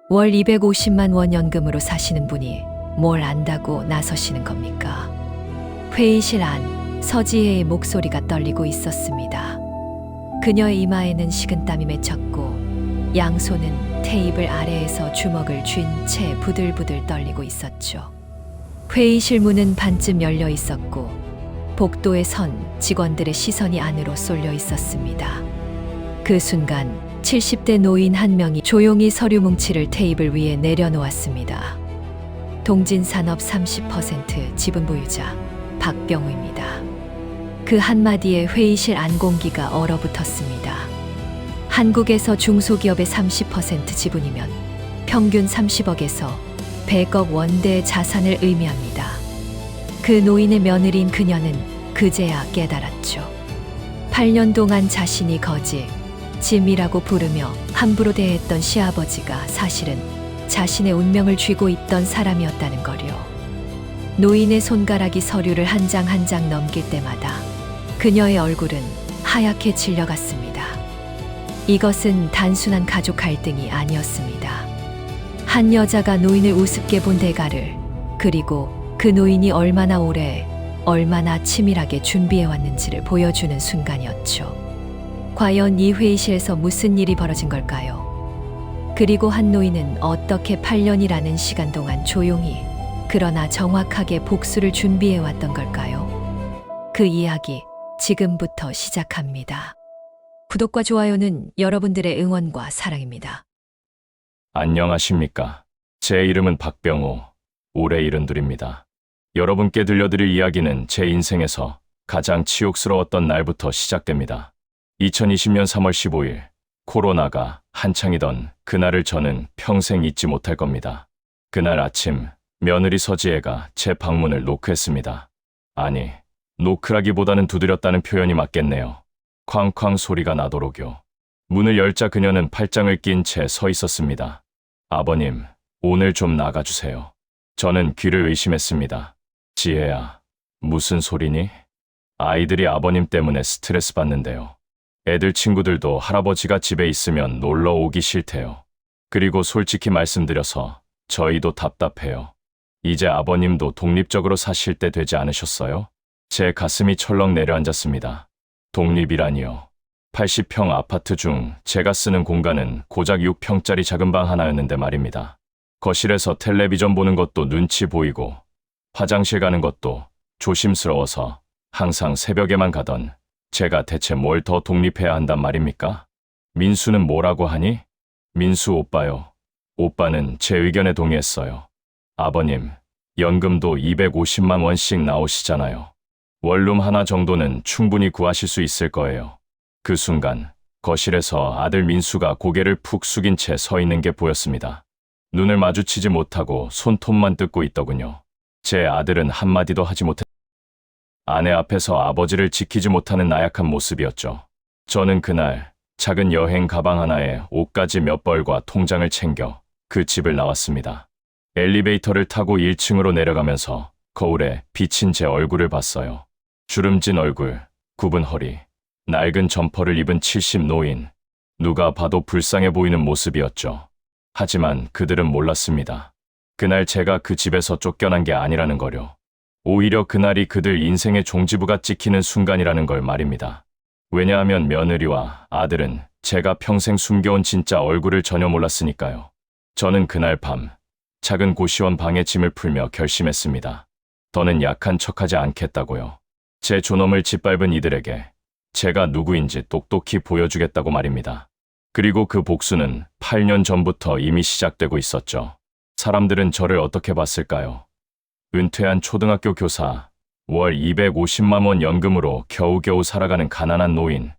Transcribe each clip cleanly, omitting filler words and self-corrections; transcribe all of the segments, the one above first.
월 250만 원 연금으로 사시는 분이 뭘 안다고 나서시는 겁니까? 회의실 안 서지혜의 목소리가 떨리고 있었습니다. 그녀의 이마에는 식은땀이 맺혔고 양손은 테이블 아래에서 주먹을 쥔 채 부들부들 떨리고 있었죠. 회의실 문은 반쯤 열려 있었고 복도에 선 직원들의 시선이 안으로 쏠려 있었습니다. 그 순간 70대 노인 한 명이 조용히 서류 뭉치를 테이블 위에 내려놓았습니다. 동진산업 30% 지분 보유자 박병우입니다. 그 한마디에 회의실 안 공기가 얼어붙었습니다. 한국에서 중소기업의 30% 지분이면 평균 30억에서 100억 원대의 자산을 의미합니다. 그 노인의 며느리인 그녀는 그제야 깨달았죠. 8년 동안 자신이 거지, 짐이라고 부르며 함부로 대했던 시아버지가 사실은 자신의 운명을 쥐고 있던 사람이었다는 거요. 노인의 손가락이 서류를 한 장 한 장 넘길 때마다 그녀의 얼굴은 하얗게 질려갔습니다. 이것은 단순한 가족 갈등이 아니었습니다. 한 여자가 노인을 우습게 본 대가를, 그리고 그 노인이 얼마나 오래, 얼마나 치밀하게 준비해왔는지를 보여주는 순간이었죠. 과연 이 회의실에서 무슨 일이 벌어진 걸까요? 그리고 한 노인은 어떻게 8년이라는 시간 동안 조용히, 그러나 정확하게 복수를 준비해왔던 걸까요? 그 이야기 지금부터 시작합니다. 구독과 좋아요는 여러분들의 응원과 사랑입니다. 안녕하십니까. 제 이름은 박병우, 올해 72입니다. 여러분께 들려드릴 이야기는 제 인생에서 가장 치욕스러웠던 날부터 시작됩니다. 2020년 3월 15일, 코로나가 한창이던 그날을 저는 평생 잊지 못할 겁니다. 그날 아침, 며느리 서지혜가 제 방문을 노크했습니다. 아니, 노크라기보다는 두드렸다는 표현이 맞겠네요. 쾅쾅 소리가 나도록요. 문을 열자 그녀는 팔짱을 낀 채 서 있었습니다. 아버님, 오늘 좀 나가주세요. 저는 귀를 의심했습니다. 지혜야, 무슨 소리니? 아이들이 아버님 때문에 스트레스 받는데요. 애들 친구들도 할아버지가 집에 있으면 놀러 오기 싫대요. 그리고 솔직히 말씀드려서 저희도 답답해요. 이제 아버님도 독립적으로 사실 때 되지 않으셨어요? 제 가슴이 철렁 내려앉았습니다. 독립이라니요. 80평 아파트 중 제가 쓰는 공간은 고작 6평짜리 작은 방 하나였는데 말입니다. 거실에서 텔레비전 보는 것도 눈치 보이고 화장실 가는 것도 조심스러워서 항상 새벽에만 가던 제가 대체 뭘 더 독립해야 한단 말입니까? 민수는 뭐라고 하니? 민수 오빠요. 오빠는 제 의견에 동의했어요. 아버님, 연금도 250만 원씩 나오시잖아요. 원룸 하나 정도는 충분히 구하실 수 있을 거예요. 그 순간 거실에서 아들 민수가 고개를 푹 숙인 채 서 있는 게 보였습니다. 눈을 마주치지 못하고 손톱만 뜯고 있더군요. 제 아들은 한마디도 하지 못했 아내 앞에서 아버지를 지키지 못하는 나약한 모습이었죠. 저는 그날 작은 여행 가방 하나에 옷가지 몇 벌과 통장을 챙겨 그 집을 나왔습니다. 엘리베이터를 타고 1층으로 내려가면서 거울에 비친 제 얼굴을 봤어요. 주름진 얼굴, 굽은 허리, 낡은 점퍼를 입은 70 노인. 누가 봐도 불쌍해 보이는 모습이었죠. 하지만 그들은 몰랐습니다. 그날 제가 그 집에서 쫓겨난 게 아니라는 거요. 오히려 그날이 그들 인생의 종지부가 찍히는 순간이라는 걸 말입니다. 왜냐하면 며느리와 아들은 제가 평생 숨겨온 진짜 얼굴을 전혀 몰랐으니까요. 저는 그날 밤 작은 고시원 방에 짐을 풀며 결심했습니다. 더는 약한 척하지 않겠다고요. 제 존엄을 짓밟은 이들에게 제가 누구인지 똑똑히 보여주겠다고 말입니다. 그리고 그 복수는 8년 전부터 이미 시작되고 있었죠. 사람들은 저를 어떻게 봤을까요? 은퇴한 초등학교 교사, 월 250만 원 연금으로 겨우겨우 살아가는 가난한 노인.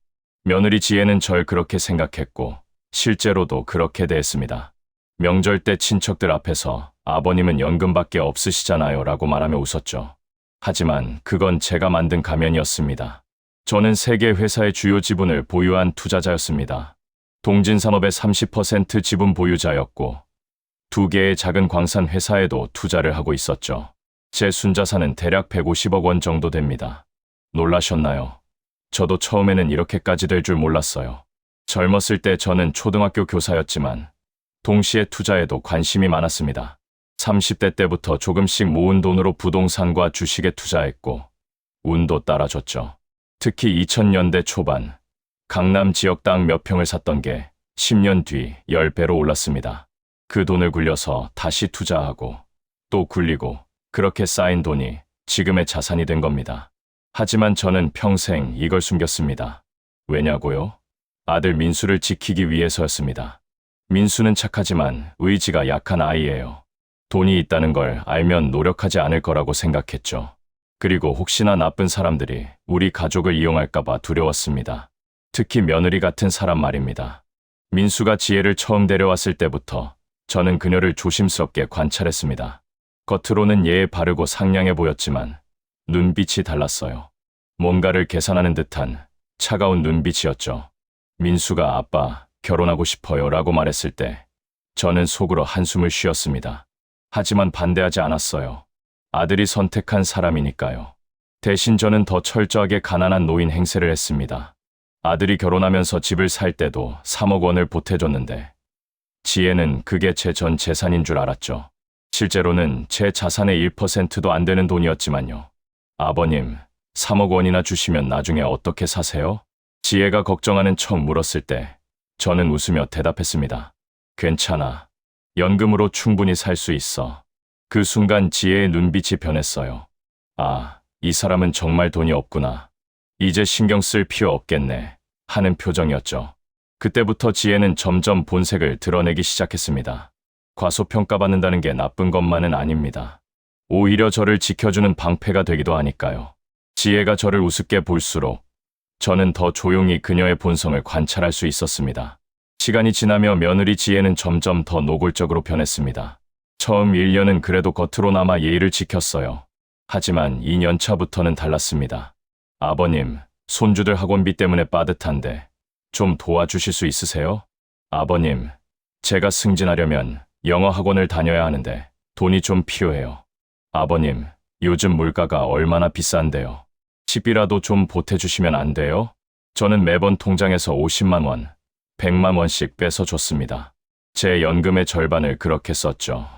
며느리 지혜는 절 그렇게 생각했고 실제로도 그렇게 대했습니다. 명절 때 친척들 앞에서 아버님은 연금밖에 없으시잖아요 라고 말하며 웃었죠. 하지만 그건 제가 만든 가면이었습니다. 저는 세계 회사의 주요 지분을 보유한 투자자였습니다. 동진산업의 30% 지분 보유자였고 2개의 작은 광산 회사에도 투자를 하고 있었죠. 제 순자산은 대략 150억 원 정도 됩니다. 놀라셨나요? 저도 처음에는 이렇게까지 될 줄 몰랐어요. 젊었을 때 저는 초등학교 교사였지만 동시에 투자에도 관심이 많았습니다. 30대 때부터 조금씩 모은 돈으로 부동산과 주식에 투자했고 운도 따라줬죠. 특히 2000년대 초반 강남 지역 땅 몇 평을 샀던 게 10년 뒤 10배로 올랐습니다. 그 돈을 굴려서 다시 투자하고 또 굴리고 그렇게 쌓인 돈이 지금의 자산이 된 겁니다. 하지만 저는 평생 이걸 숨겼습니다. 왜냐고요? 아들 민수를 지키기 위해서였습니다. 민수는 착하지만 의지가 약한 아이예요. 돈이 있다는 걸 알면 노력하지 않을 거라고 생각했죠. 그리고 혹시나 나쁜 사람들이 우리 가족을 이용할까봐 두려웠습니다. 특히 며느리 같은 사람 말입니다. 민수가 지혜를 처음 데려왔을 때부터 저는 그녀를 조심스럽게 관찰했습니다. 겉으로는 예의 바르고 상냥해 보였지만 눈빛이 달랐어요. 뭔가를 계산하는 듯한 차가운 눈빛이었죠. 민수가 아빠, 결혼하고 싶어요 라고 말했을 때 저는 속으로 한숨을 쉬었습니다. 하지만 반대하지 않았어요. 아들이 선택한 사람이니까요. 대신 저는 더 철저하게 가난한 노인 행세를 했습니다. 아들이 결혼하면서 집을 살 때도 3억 원을 보태줬는데 지혜는 그게 제 전 재산인 줄 알았죠. 실제로는 제 자산의 1%도 안 되는 돈이었지만요. 아버님, 3억 원이나 주시면 나중에 어떻게 사세요? 지혜가 걱정하는 척 물었을 때 저는 웃으며 대답했습니다. 괜찮아. 연금으로 충분히 살 수 있어. 그 순간 지혜의 눈빛이 변했어요. 아, 이 사람은 정말 돈이 없구나. 이제 신경 쓸 필요 없겠네. 하는 표정이었죠. 그때부터 지혜는 점점 본색을 드러내기 시작했습니다. 과소평가받는다는 게 나쁜 것만은 아닙니다. 오히려 저를 지켜주는 방패가 되기도 하니까요. 지혜가 저를 우습게 볼수록 저는 더 조용히 그녀의 본성을 관찰할 수 있었습니다. 시간이 지나며 며느리 지혜는 점점 더 노골적으로 변했습니다. 처음 1년은 그래도 겉으로나마 예의를 지켰어요. 하지만 2년 차부터는 달랐습니다. 아버님, 손주들 학원비 때문에 빠듯한데 좀 도와주실 수 있으세요? 아버님, 제가 승진하려면 영어 학원을 다녀야 하는데 돈이 좀 필요해요. 아버님, 요즘 물가가 얼마나 비싼데요. 10이라도 좀 보태주시면 안 돼요? 저는 매번 통장에서 50만 원, 100만 원씩 빼서 줬습니다. 제 연금의 절반을 그렇게 썼죠.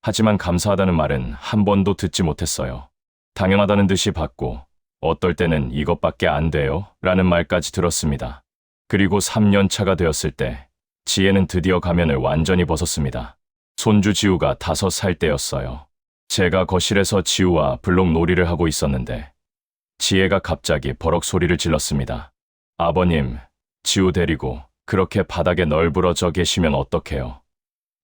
하지만 감사하다는 말은 한 번도 듣지 못했어요. 당연하다는 듯이 받고 어떨 때는 이것밖에 안 돼요? 라는 말까지 들었습니다. 그리고 3년 차가 되었을 때 지혜는 드디어 가면을 완전히 벗었습니다. 손주 지우가 5살 때였어요. 제가 거실에서 지우와 블록 놀이를 하고 있었는데 지혜가 갑자기 버럭 소리를 질렀습니다. 아버님, 지우 데리고 그렇게 바닥에 널브러져 계시면 어떡해요?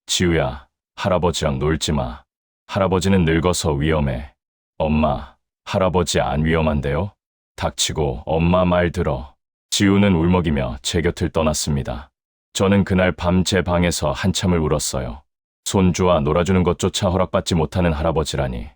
지우야, 할아버지랑 놀지 마. 할아버지는 늙어서 위험해. 엄마, 할아버지 안 위험한데요? 닥치고 엄마 말 들어. 지우는 울먹이며 제 곁을 떠났습니다. 저는 그날 밤 제 방에서 한참을 울었어요. 손주와 놀아주는 것조차 허락받지 못하는 할아버지라니.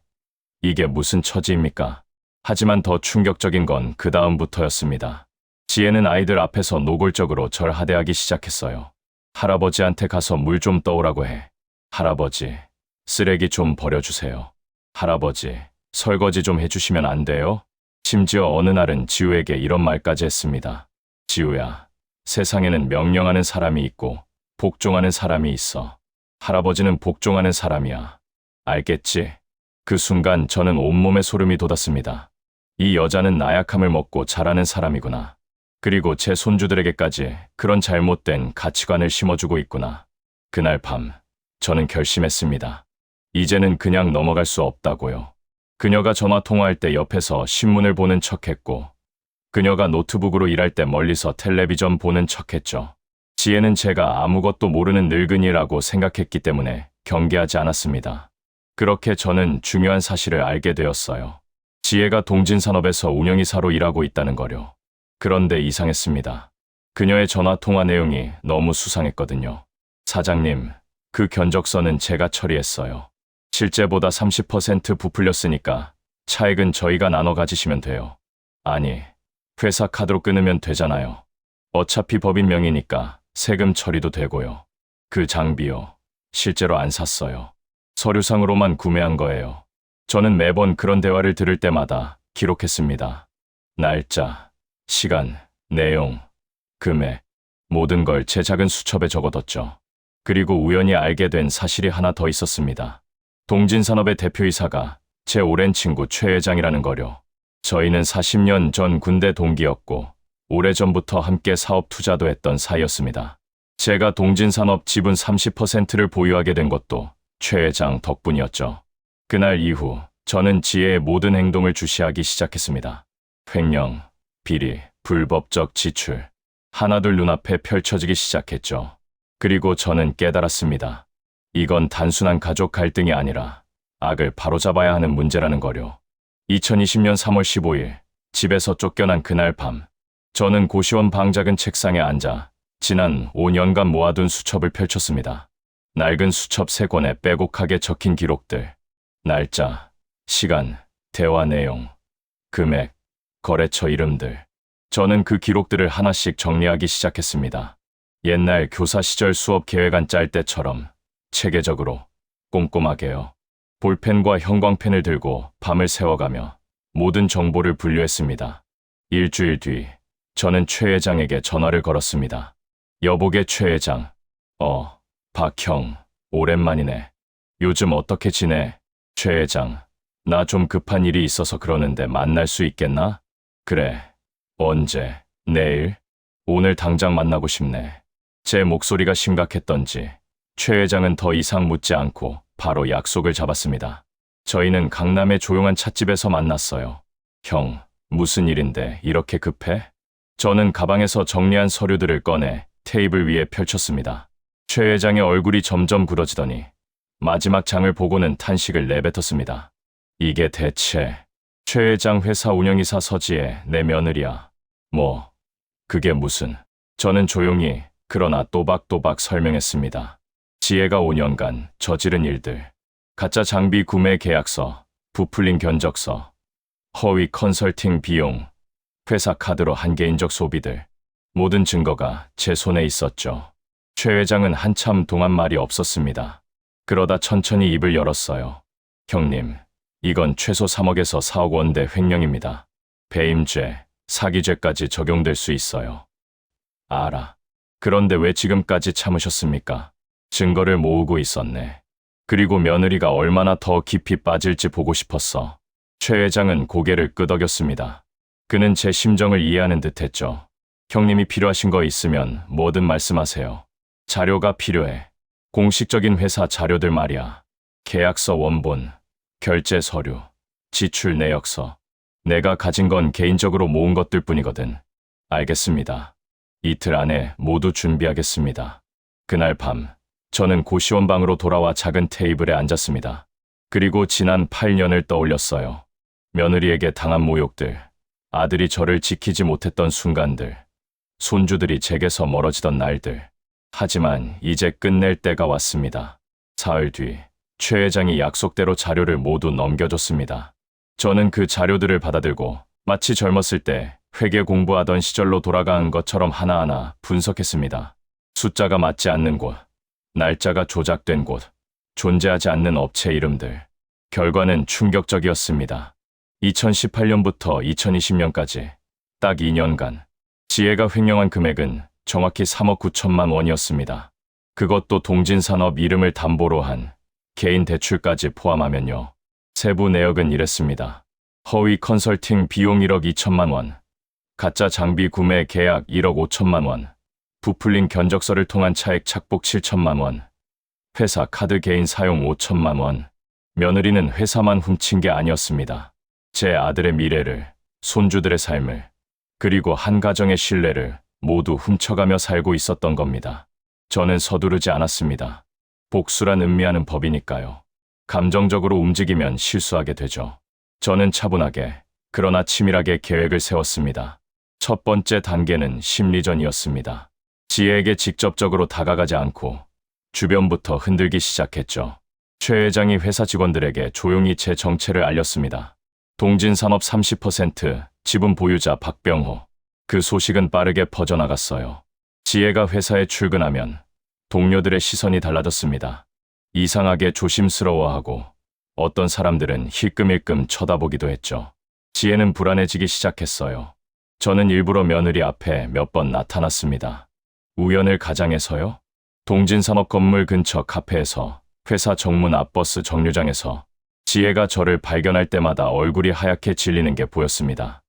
이게 무슨 처지입니까? 하지만 더 충격적인 건 그 다음부터였습니다. 지혜는 아이들 앞에서 노골적으로 절 하대하기 시작했어요. 할아버지한테 가서 물 좀 떠오라고 해. 할아버지, 쓰레기 좀 버려주세요. 할아버지, 설거지 좀 해주시면 안 돼요? 심지어 어느 날은 지우에게 이런 말까지 했습니다. 지우야, 세상에는 명령하는 사람이 있고 복종하는 사람이 있어. 할아버지는 복종하는 사람이야. 알겠지? 그 순간 저는 온몸에 소름이 돋았습니다. 이 여자는 나약함을 먹고 자라는 사람이구나. 그리고 제 손주들에게까지 그런 잘못된 가치관을 심어주고 있구나. 그날 밤, 저는 결심했습니다. 이제는 그냥 넘어갈 수 없다고요. 그녀가 전화 통화할 때 옆에서 신문을 보는 척했고, 그녀가 노트북으로 일할 때 멀리서 텔레비전 보는 척했죠. 지혜는 제가 아무것도 모르는 늙은이라고 생각했기 때문에 경계하지 않았습니다. 그렇게 저는 중요한 사실을 알게 되었어요. 지혜가 동진산업에서 운영이사로 일하고 있다는 거요. 그런데 이상했습니다. 그녀의 전화 통화 내용이 너무 수상했거든요. 사장님, 그 견적서는 제가 처리했어요. 실제보다 30% 부풀렸으니까 차액은 저희가 나눠 가지시면 돼요. 아니, 회사 카드로 끊으면 되잖아요. 어차피 법인 명의니까 세금 처리도 되고요. 그 장비요. 실제로 안 샀어요. 서류상으로만 구매한 거예요. 저는 매번 그런 대화를 들을 때마다 기록했습니다. 날짜, 시간, 내용, 금액, 모든 걸 제 작은 수첩에 적어뒀죠. 그리고 우연히 알게 된 사실이 하나 더 있었습니다. 동진산업의 대표이사가 제 오랜 친구 최 회장이라는 거요. 저희는 40년 전 군대 동기였고 오래전부터 함께 사업 투자도 했던 사이였습니다. 제가 동진산업 지분 30%를 보유하게 된 것도 최 회장 덕분이었죠. 그날 이후 저는 지혜의 모든 행동을 주시하기 시작했습니다. 횡령, 비리, 불법적 지출, 하나둘 눈앞에 펼쳐지기 시작했죠. 그리고 저는 깨달았습니다. 이건 단순한 가족 갈등이 아니라 악을 바로잡아야 하는 문제라는 거요. 2020년 3월 15일 집에서 쫓겨난 그날 밤, 저는 고시원 방 작은 책상에 앉아 지난 5년간 모아둔 수첩을 펼쳤습니다. 낡은 수첩 3권에 빼곡하게 적힌 기록들, 날짜, 시간, 대화 내용, 금액, 거래처 이름들. 저는 그 기록들을 하나씩 정리하기 시작했습니다. 옛날 교사 시절 수업 계획안 짤 때처럼 체계적으로, 꼼꼼하게요. 볼펜과 형광펜을 들고 밤을 새워가며 모든 정보를 분류했습니다. 일주일 뒤, 저는 최 회장에게 전화를 걸었습니다. 여보게 최 회장. 박형, 오랜만이네. 요즘 어떻게 지내? 최 회장, 나 좀 급한 일이 있어서 그러는데 만날 수 있겠나? 그래. 언제? 내일? 오늘 당장 만나고 싶네. 제 목소리가 심각했던지 최 회장은 더 이상 묻지 않고 바로 약속을 잡았습니다. 저희는 강남의 조용한 찻집에서 만났어요. 형, 무슨 일인데 이렇게 급해? 저는 가방에서 정리한 서류들을 꺼내 테이블 위에 펼쳤습니다. 최 회장의 얼굴이 점점 굳어지더니 마지막 장을 보고는 탄식을 내뱉었습니다. 이게 대체... 최 회장 회사 운영이사 서지혜 내 며느리야. 뭐, 그게 무슨... 저는 조용히 그러나 또박또박 설명했습니다. 지혜가 5년간 저지른 일들, 가짜 장비 구매 계약서, 부풀린 견적서, 허위 컨설팅 비용, 회사 카드로 한 개인적 소비들, 모든 증거가 제 손에 있었죠. 최 회장은 한참 동안 말이 없었습니다. 그러다 천천히 입을 열었어요. 형님, 이건 최소 3억에서 4억 원대 횡령입니다. 배임죄, 사기죄까지 적용될 수 있어요. 알아. 그런데 왜 지금까지 참으셨습니까? 증거를 모으고 있었네. 그리고 며느리가 얼마나 더 깊이 빠질지 보고 싶었어. 최 회장은 고개를 끄덕였습니다. 그는 제 심정을 이해하는 듯했죠. 형님이 필요하신 거 있으면 뭐든 말씀하세요. 자료가 필요해. 공식적인 회사 자료들 말이야. 계약서 원본, 결제 서류, 지출 내역서. 내가 가진 건 개인적으로 모은 것들 뿐이거든. 알겠습니다. 이틀 안에 모두 준비하겠습니다. 그날 밤, 저는 고시원 방으로 돌아와 작은 테이블에 앉았습니다. 그리고 지난 8년을 떠올렸어요. 며느리에게 당한 모욕들, 아들이 저를 지키지 못했던 순간들, 손주들이 제게서 멀어지던 날들. 하지만 이제 끝낼 때가 왔습니다. 사흘 뒤, 최 회장이 약속대로 자료를 모두 넘겨줬습니다. 저는 그 자료들을 받아들고 마치 젊었을 때 회계 공부하던 시절로 돌아간 것처럼 하나하나 분석했습니다. 숫자가 맞지 않는 곳, 날짜가 조작된 곳, 존재하지 않는 업체 이름들. 결과는 충격적이었습니다. 2018년부터 2020년까지 딱 2년간 지혜가 횡령한 금액은 정확히 3억 9천만 원이었습니다. 그것도 동진산업 이름을 담보로 한 개인 대출까지 포함하면요. 세부 내역은 이랬습니다. 허위 컨설팅 비용 1억 2천만 원, 가짜 장비 구매 계약 1억 5천만 원, 부풀린 견적서를 통한 차액 착복 7천만 원, 회사 카드 개인 사용 5천만 원. 며느리는 회사만 훔친 게 아니었습니다. 제 아들의 미래를, 손주들의 삶을, 그리고 한 가정의 신뢰를 모두 훔쳐가며 살고 있었던 겁니다. 저는 서두르지 않았습니다. 복수란 음미하는 법이니까요. 감정적으로 움직이면 실수하게 되죠. 저는 차분하게, 그러나 치밀하게 계획을 세웠습니다. 첫 번째 단계는 심리전이었습니다. 지혜에게 직접적으로 다가가지 않고 주변부터 흔들기 시작했죠. 최 회장이 회사 직원들에게 조용히 제 정체를 알렸습니다. 동진산업 30% 지분 보유자 박병호. 그 소식은 빠르게 퍼져나갔어요. 지혜가 회사에 출근하면 동료들의 시선이 달라졌습니다. 이상하게 조심스러워하고 어떤 사람들은 힐끔힐끔 쳐다보기도 했죠. 지혜는 불안해지기 시작했어요. 저는 일부러 며느리 앞에 몇 번 나타났습니다. 우연을 가장해서요? 동진산업 건물 근처 카페에서, 회사 정문 앞 버스 정류장에서 지혜가 저를 발견할 때마다 얼굴이 하얗게 질리는 게 보였습니다.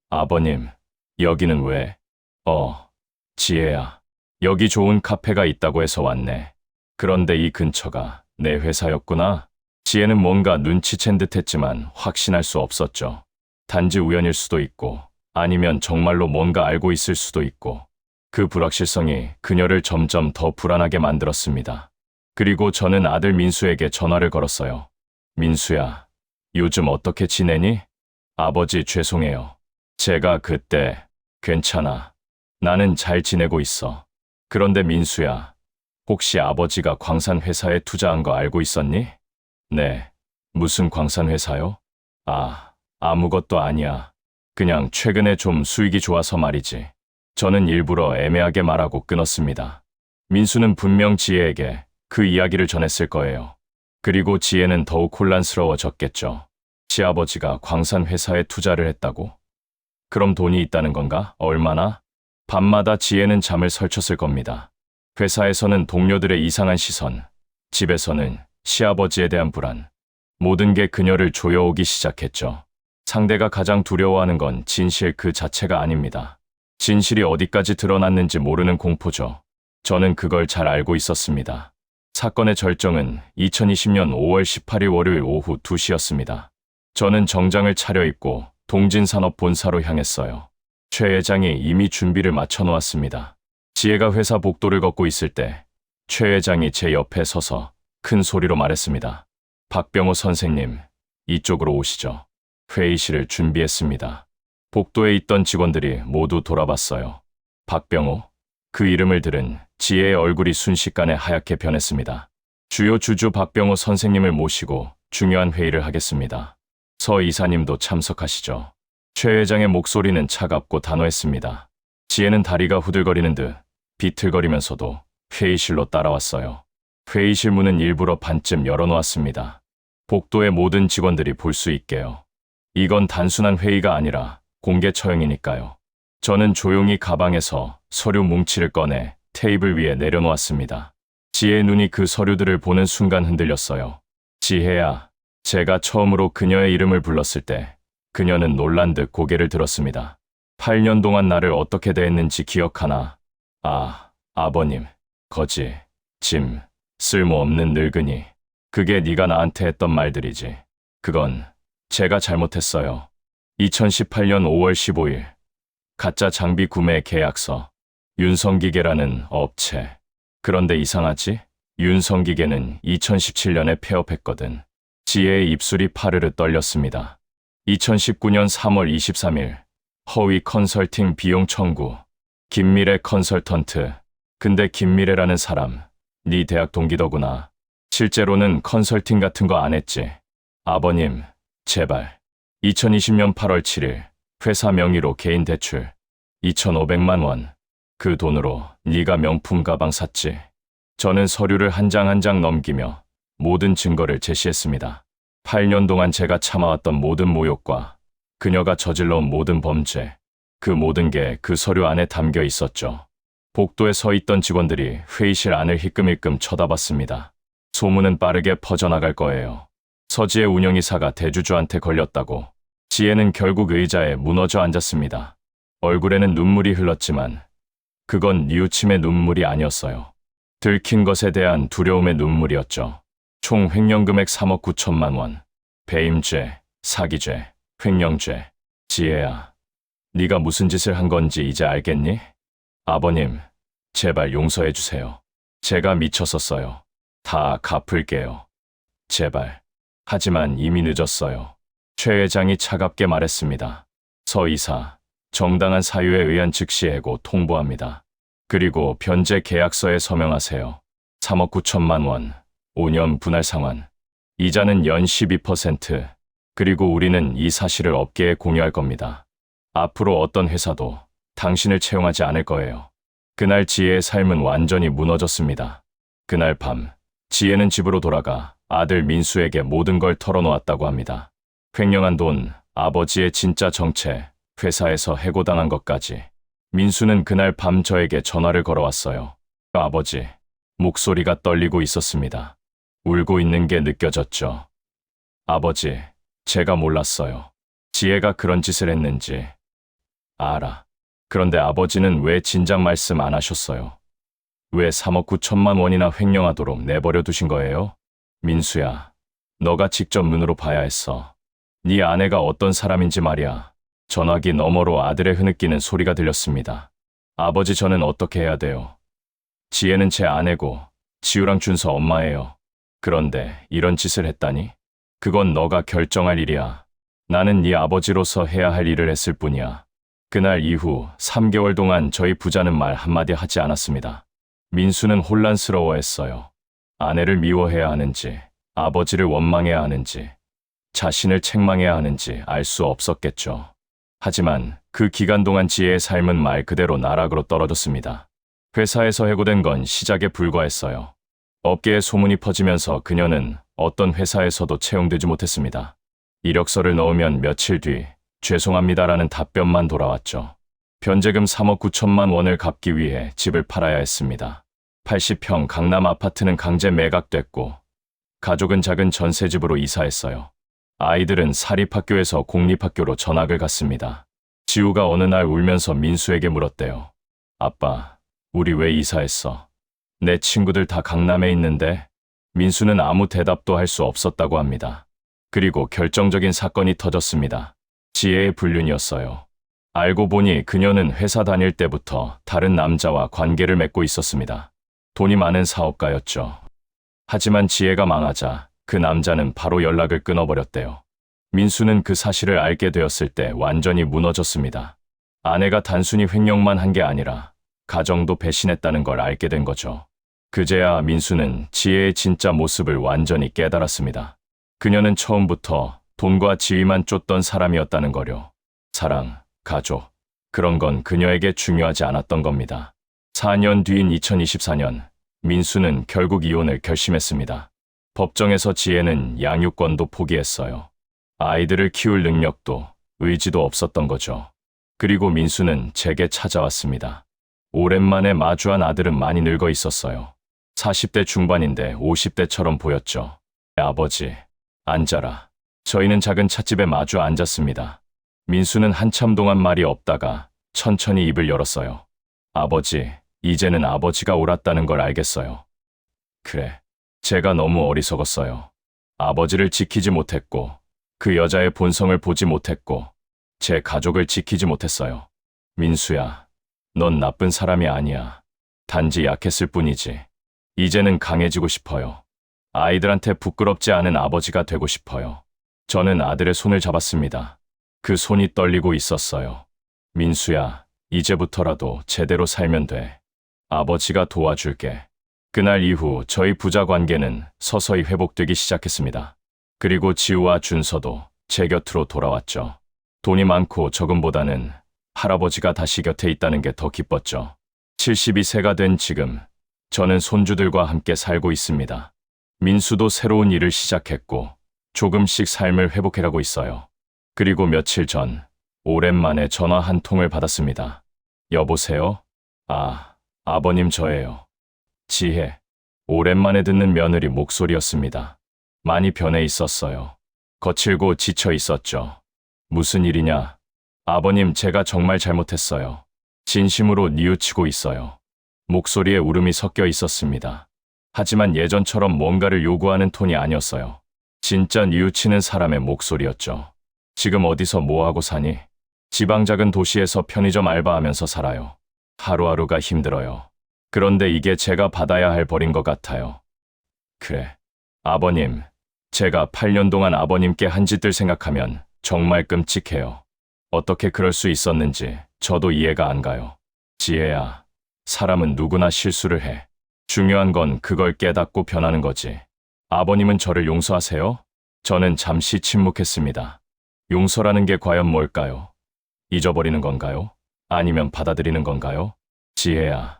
아버님, 여기는 왜? 지혜야, 여기 좋은 카페가 있다고 해서 왔네. 그런데 이 근처가 내 회사였구나. 지혜는 뭔가 눈치챈 듯 했지만 확신할 수 없었죠. 단지 우연일 수도 있고, 아니면 정말로 뭔가 알고 있을 수도 있고, 그 불확실성이 그녀를 점점 더 불안하게 만들었습니다. 그리고 저는 아들 민수에게 전화를 걸었어요. 민수야, 요즘 어떻게 지내니? 아버지 죄송해요. 제가 그때, 괜찮아. 나는 잘 지내고 있어. 그런데 민수야, 혹시 아버지가 광산 회사에 투자한 거 알고 있었니? 네. 무슨 광산 회사요? 아무것도 아니야. 그냥 최근에 좀 수익이 좋아서 말이지. 저는 일부러 애매하게 말하고 끊었습니다. 민수는 분명 지혜에게 그 이야기를 전했을 거예요. 그리고 지혜는 더욱 혼란스러워졌겠죠. 지아버지가 광산 회사에 투자를 했다고? 그럼 돈이 있다는 건가? 얼마나? 밤마다 지혜는 잠을 설쳤을 겁니다. 회사에서는 동료들의 이상한 시선, 집에서는 시아버지에 대한 불안, 모든 게 그녀를 조여오기 시작했죠. 상대가 가장 두려워하는 건 진실 그 자체가 아닙니다. 진실이 어디까지 드러났는지 모르는 공포죠. 저는 그걸 잘 알고 있었습니다. 사건의 절정은 2020년 5월 18일 월요일 오후 2시였습니다. 저는 정장을 차려입고 동진산업 본사로 향했어요. 최 회장이 이미 준비를 마쳐놓았습니다. 지혜가 회사 복도를 걷고 있을 때 최 회장이 제 옆에 서서 큰 소리로 말했습니다. 박병호 선생님, 이쪽으로 오시죠. 회의실을 준비했습니다. 복도에 있던 직원들이 모두 돌아봤어요. 박병호? 그 이름을 들은 지혜의 얼굴이 순식간에 하얗게 변했습니다. 주요 주주 박병호 선생님을 모시고 중요한 회의를 하겠습니다. 서 이사님도 참석하시죠. 최 회장의 목소리는 차갑고 단호했습니다. 지혜는 다리가 후들거리는 듯 비틀거리면서도 회의실로 따라왔어요. 회의실 문은 일부러 반쯤 열어놓았습니다. 복도의 모든 직원들이 볼 수 있게요. 이건 단순한 회의가 아니라 공개 처형이니까요. 저는 조용히 가방에서 서류 뭉치를 꺼내 테이블 위에 내려놓았습니다. 지혜의 눈이 그 서류들을 보는 순간 흔들렸어요. 지혜야, 제가 처음으로 그녀의 이름을 불렀을 때 그녀는 놀란 듯 고개를 들었습니다. 8년 동안 나를 어떻게 대했는지 기억하나? 아버님, 거지, 짐, 쓸모없는 늙은이. 그게 네가 나한테 했던 말들이지. 그건 제가 잘못했어요. 2018년 5월 15일 가짜 장비 구매 계약서. 윤성기계라는 업체. 그런데 이상하지? 윤성기계는 2017년에 폐업했거든. 지혜의 입술이 파르르 떨렸습니다. 2019년 3월 23일 허위 컨설팅 비용 청구. 김미래 컨설턴트. 근데 김미래라는 사람, 네 대학 동기더구나. 실제로는 컨설팅 같은 거 안 했지. 아버님, 제발. 2020년 8월 7일 회사 명의로 개인 대출 2,500만 원. 그 돈으로 네가 명품 가방 샀지. 저는 서류를 한 장 한 장 넘기며 모든 증거를 제시했습니다. 8년 동안 제가 참아왔던 모든 모욕과 그녀가 저질러온 모든 범죄, 그 모든 게 그 서류 안에 담겨 있었죠. 복도에 서 있던 직원들이 회의실 안을 힐끔힐끔 쳐다봤습니다. 소문은 빠르게 퍼져나갈 거예요. 서지혜 운영이사가 대주주한테 걸렸다고. 지혜는 결국 의자에 무너져 앉았습니다. 얼굴에는 눈물이 흘렀지만 그건 뉘우침의 눈물이 아니었어요. 들킨 것에 대한 두려움의 눈물이었죠. 총 횡령금액 3억 9천만 원. 배임죄, 사기죄, 횡령죄. 지혜야, 네가 무슨 짓을 한 건지 이제 알겠니? 아버님, 제발 용서해 주세요. 제가 미쳤었어요. 다 갚을게요. 제발. 하지만 이미 늦었어요. 최 회장이 차갑게 말했습니다. 서 이사, 정당한 사유에 의한 즉시 해고 통보합니다. 그리고 변제 계약서에 서명하세요. 3억 9천만 원, 5년 분할 상환. 이자는 연 12%. 그리고 우리는 이 사실을 업계에 공유할 겁니다. 앞으로 어떤 회사도 당신을 채용하지 않을 거예요. 그날 지혜의 삶은 완전히 무너졌습니다. 그날 밤, 지혜는 집으로 돌아가 아들 민수에게 모든 걸 털어놓았다고 합니다. 횡령한 돈, 아버지의 진짜 정체, 회사에서 해고당한 것까지. 민수는 그날 밤 저에게 전화를 걸어왔어요. 아버지, 목소리가 떨리고 있었습니다. 울고 있는 게 느껴졌죠. 아버지, 제가 몰랐어요. 지혜가 그런 짓을 했는지. 알아. 그런데 아버지는 왜 진작 말씀 안 하셨어요? 왜 3억 9천만 원이나 횡령하도록 내버려 두신 거예요? 민수야, 너가 직접 눈으로 봐야 했어. 네 아내가 어떤 사람인지 말이야. 전화기 너머로 아들의 흐느끼는 소리가 들렸습니다. 아버지, 저는 어떻게 해야 돼요? 지혜는 제 아내고 지우랑 준서 엄마예요. 그런데 이런 짓을 했다니? 그건 너가 결정할 일이야. 나는 네 아버지로서 해야 할 일을 했을 뿐이야. 그날 이후 3개월 동안 저희 부자는 말 한마디 하지 않았습니다. 민수는 혼란스러워했어요. 아내를 미워해야 하는지, 아버지를 원망해야 하는지, 자신을 책망해야 하는지 알 수 없었겠죠. 하지만 그 기간 동안 지혜의 삶은 말 그대로 나락으로 떨어졌습니다. 회사에서 해고된 건 시작에 불과했어요. 업계에 소문이 퍼지면서 그녀는 어떤 회사에서도 채용되지 못했습니다. 이력서를 넣으면 며칠 뒤 죄송합니다라는 답변만 돌아왔죠. 변제금 3억 9천만 원을 갚기 위해 집을 팔아야 했습니다. 80평 강남 아파트는 강제 매각됐고 가족은 작은 전세집으로 이사했어요. 아이들은 사립학교에서 공립학교로 전학을 갔습니다. 지우가 어느 날 울면서 민수에게 물었대요. 아빠, 우리 왜 이사했어? 내 친구들 다 강남에 있는데? 민수는 아무 대답도 할 수 없었다고 합니다. 그리고 결정적인 사건이 터졌습니다. 지혜의 불륜이었어요. 알고 보니 그녀는 회사 다닐 때부터 다른 남자와 관계를 맺고 있었습니다. 돈이 많은 사업가였죠. 하지만 지혜가 망하자 그 남자는 바로 연락을 끊어버렸대요. 민수는 그 사실을 알게 되었을 때 완전히 무너졌습니다. 아내가 단순히 횡령만 한 게 아니라 가정도 배신했다는 걸 알게 된 거죠. 그제야 민수는 지혜의 진짜 모습을 완전히 깨달았습니다. 그녀는 처음부터 돈과 지위만 쫓던 사람이었다는 거요. 사랑, 가족, 그런 건 그녀에게 중요하지 않았던 겁니다. 4년 뒤인 2024년, 민수는 결국 이혼을 결심했습니다. 법정에서 지혜는 양육권도 포기했어요. 아이들을 키울 능력도 의지도 없었던 거죠. 그리고 민수는 제게 찾아왔습니다. 오랜만에 마주한 아들은 많이 늙어 있었어요. 40대 중반인데 50대처럼 보였죠. 아버지, 앉아라. 저희는 작은 찻집에 마주 앉았습니다. 민수는 한참 동안 말이 없다가 천천히 입을 열었어요. 아버지, 이제는 아버지가 옳았다는 걸 알겠어요. 그래, 제가 너무 어리석었어요. 아버지를 지키지 못했고, 그 여자의 본성을 보지 못했고, 제 가족을 지키지 못했어요. 민수야, 넌 나쁜 사람이 아니야. 단지 약했을 뿐이지. 이제는 강해지고 싶어요. 아이들한테 부끄럽지 않은 아버지가 되고 싶어요. 저는 아들의 손을 잡았습니다. 그 손이 떨리고 있었어요. 민수야, 이제부터라도 제대로 살면 돼. 아버지가 도와줄게. 그날 이후 저희 부자 관계는 서서히 회복되기 시작했습니다. 그리고 지우와 준서도 제 곁으로 돌아왔죠. 돈이 많고 적음보다는 할아버지가 다시 곁에 있다는 게 더 기뻤죠. 72세가 된 지금, 저는 손주들과 함께 살고 있습니다. 민수도 새로운 일을 시작했고, 조금씩 삶을 회복해가고 있어요. 그리고 며칠 전, 오랜만에 전화 한 통을 받았습니다. 여보세요? 아버님 저예요. 지혜. 오랜만에 듣는 며느리 목소리였습니다. 많이 변해 있었어요. 거칠고 지쳐 있었죠. 무슨 일이냐? 아버님, 제가 정말 잘못했어요. 진심으로 뉘우치고 있어요. 목소리에 울음이 섞여 있었습니다. 하지만 예전처럼 뭔가를 요구하는 톤이 아니었어요. 진짜 뉘우치는 사람의 목소리였죠. 지금 어디서 뭐하고 사니? 지방 작은 도시에서 편의점 알바하면서 살아요. 하루하루가 힘들어요. 그런데 이게 제가 받아야 할 벌인 것 같아요. 그래. 아버님, 제가 8년 동안 아버님께 한 짓들 생각하면 정말 끔찍해요. 어떻게 그럴 수 있었는지 저도 이해가 안 가요. 지혜야, 사람은 누구나 실수를 해. 중요한 건 그걸 깨닫고 변하는 거지. 아버님은 저를 용서하세요? 저는 잠시 침묵했습니다. 용서라는 게 과연 뭘까요? 잊어버리는 건가요? 아니면 받아들이는 건가요? 지혜야,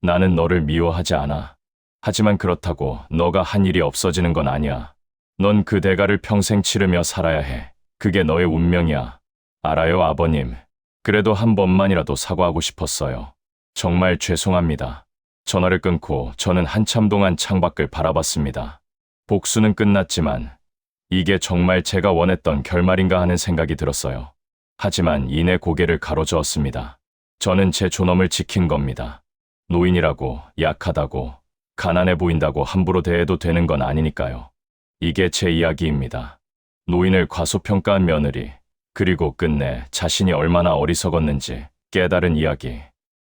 나는 너를 미워하지 않아. 하지만 그렇다고 너가 한 일이 없어지는 건 아니야. 넌 그 대가를 평생 치르며 살아야 해. 그게 너의 운명이야. 알아요, 아버님. 그래도 한 번만이라도 사과하고 싶었어요. 정말 죄송합니다. 전화를 끊고 저는 한참 동안 창밖을 바라봤습니다. 복수는 끝났지만 이게 정말 제가 원했던 결말인가 하는 생각이 들었어요. 하지만 이내 고개를 가로저었습니다. 저는 제 존엄을 지킨 겁니다. 노인이라고, 약하다고, 가난해 보인다고 함부로 대해도 되는 건 아니니까요. 이게 제 이야기입니다. 노인을 과소평가한 며느리, 그리고 끝내 자신이 얼마나 어리석었는지 깨달은 이야기.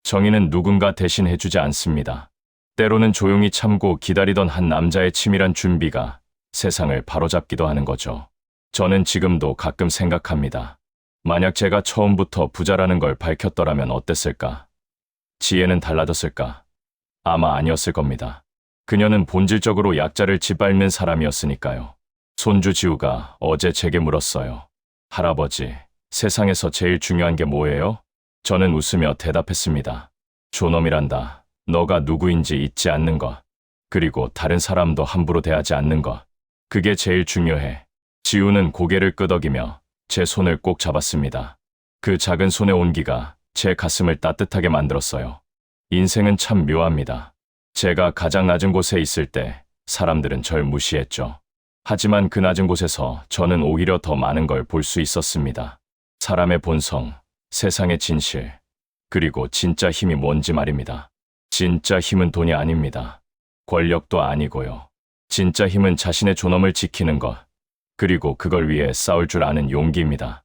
정의는 누군가 대신 해주지 않습니다. 때로는 조용히 참고 기다리던 한 남자의 치밀한 준비가 세상을 바로잡기도 하는 거죠. 저는 지금도 가끔 생각합니다. 만약 제가 처음부터 부자라는 걸 밝혔더라면 어땠을까? 지혜는 달라졌을까? 아마 아니었을 겁니다. 그녀는 본질적으로 약자를 짓밟는 사람이었으니까요. 손주 지우가 어제 제게 물었어요. 할아버지, 세상에서 제일 중요한 게 뭐예요? 저는 웃으며 대답했습니다. 존엄이란다. 너가 누구인지 잊지 않는 것. 그리고 다른 사람도 함부로 대하지 않는 것. 그게 제일 중요해. 지우는 고개를 끄덕이며 제 손을 꼭 잡았습니다. 그 작은 손의 온기가 제 가슴을 따뜻하게 만들었어요. 인생은 참 묘합니다. 제가 가장 낮은 곳에 있을 때 사람들은 절 무시했죠. 하지만 그 낮은 곳에서 저는 오히려 더 많은 걸 볼 수 있었습니다. 사람의 본성, 세상의 진실, 그리고 진짜 힘이 뭔지 말입니다. 진짜 힘은 돈이 아닙니다. 권력도 아니고요. 진짜 힘은 자신의 존엄을 지키는 것, 그리고 그걸 위해 싸울 줄 아는 용기입니다.